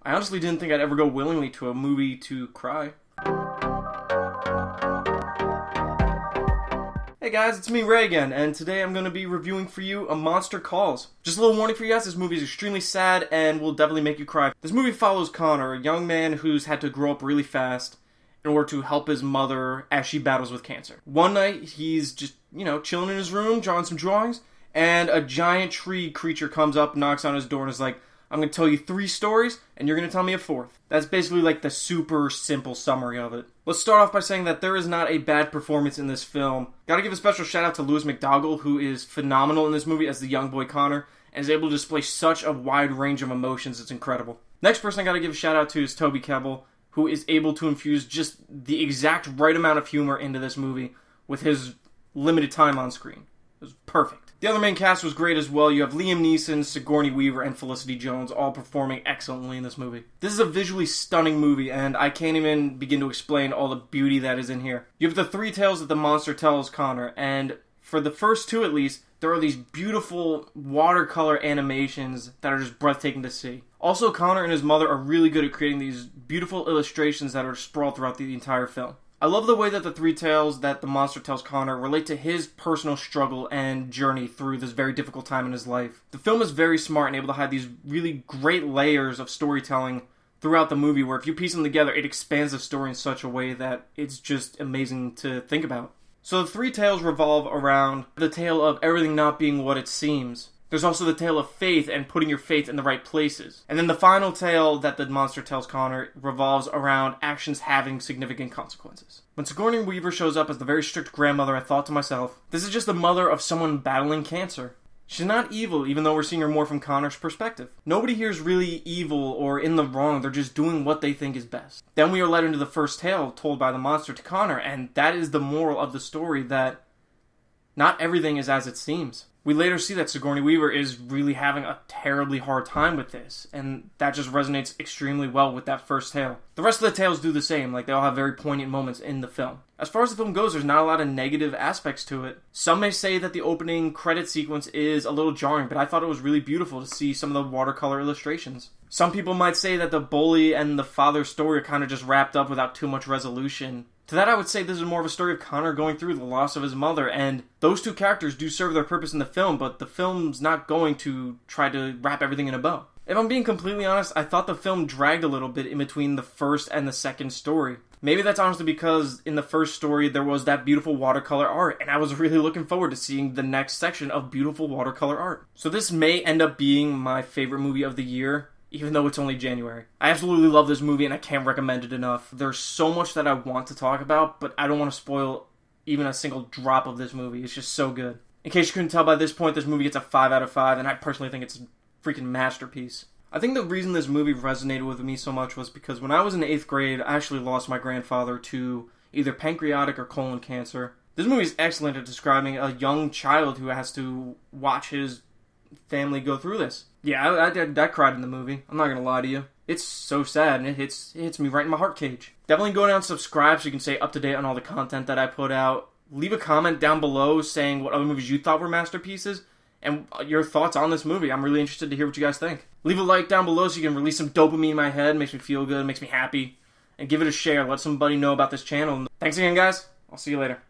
I honestly didn't think I'd ever go willingly to a movie to cry. Hey guys, it's me, Ray again, and today I'm going to be reviewing for you A Monster Calls. Just a little warning for you guys, this movie is extremely sad and will definitely make you cry. This movie follows Connor, a young man who's had to grow up really fast in order to help his mother as she battles with cancer. One night, he's just, chilling in his room, drawing some drawings, and a giant tree creature comes up, knocks on his door, and is like, I'm going to tell you 3 stories, and you're going to tell me a 4th. That's basically like the super simple summary of it. Let's start off by saying that there is not a bad performance in this film. Gotta give a special shout out to Lewis McDougall, who is phenomenal in this movie as the young boy Connor, and is able to display such a wide range of emotions, it's incredible. Next person I gotta give a shout out to is Toby Kebbell, who is able to infuse just the exact right amount of humor into this movie with his limited time on screen. It was perfect. The other main cast was great as well. You have Liam Neeson, Sigourney Weaver, and Felicity Jones all performing excellently in this movie. This is a visually stunning movie, and I can't even begin to explain all the beauty that is in here. You have the 3 tales that the monster tells Connor, and for the first 2 at least, there are these beautiful watercolor animations that are just breathtaking to see. Also, Connor and his mother are really good at creating these beautiful illustrations that are sprawled throughout the entire film. I love the way that the 3 tales that the monster tells Connor relate to his personal struggle and journey through this very difficult time in his life. The film is very smart and able to hide these really great layers of storytelling throughout the movie where if you piece them together, it expands the story in such a way that it's just amazing to think about. So the 3 tales revolve around the tale of everything not being what it seems. There's also the tale of faith and putting your faith in the right places. And then the final tale that the monster tells Connor revolves around actions having significant consequences. When Sigourney Weaver shows up as the very strict grandmother, I thought to myself, this is just the mother of someone battling cancer. She's not evil, even though we're seeing her more from Connor's perspective. Nobody here is really evil or in the wrong, they're just doing what they think is best. Then we are led into the first tale told by the monster to Connor, and that is the moral of the story, that not everything is as it seems. We later see that Sigourney Weaver is really having a terribly hard time with this, and that just resonates extremely well with that first tale. The rest of the tales do the same, like they all have very poignant moments in the film. As far as the film goes, there's not a lot of negative aspects to it. Some may say that the opening credit sequence is a little jarring, but I thought it was really beautiful to see some of the watercolor illustrations. Some people might say that the bully and the father's story are kind of just wrapped up without too much resolution. To that I would say this is more of a story of Connor going through the loss of his mother, and those 2 characters do serve their purpose in the film, but the film's not going to try to wrap everything in a bow. If I'm being completely honest, I thought the film dragged a little bit in between the first and the second story. Maybe that's honestly because in the first story there was that beautiful watercolor art, and I was really looking forward to seeing the next section of beautiful watercolor art. So this may end up being my favorite movie of the year, even though it's only January. I absolutely love this movie and I can't recommend it enough. There's so much that I want to talk about, but I don't want to spoil even a single drop of this movie. It's just so good. In case you couldn't tell by this point, this movie gets a 5 out of 5, and I personally think it's a freaking masterpiece. I think the reason this movie resonated with me so much was because when I was in 8th grade, I actually lost my grandfather to either pancreatic or colon cancer. This movie is excellent at describing a young child who has to watch his family go through this. Yeah, I cried in the movie. I'm not gonna lie to you. It's so sad, and it hits me right in my heart cage. Definitely go down and subscribe so you can stay up to date on all the content that I put out. Leave a comment down below saying what other movies you thought were masterpieces, and your thoughts on this movie. I'm really interested to hear what you guys think. Leave a like down below so you can release some dopamine in my head. Makes me feel good, makes me happy. And give it a share. Let somebody know about this channel. Thanks again, guys. I'll see you later.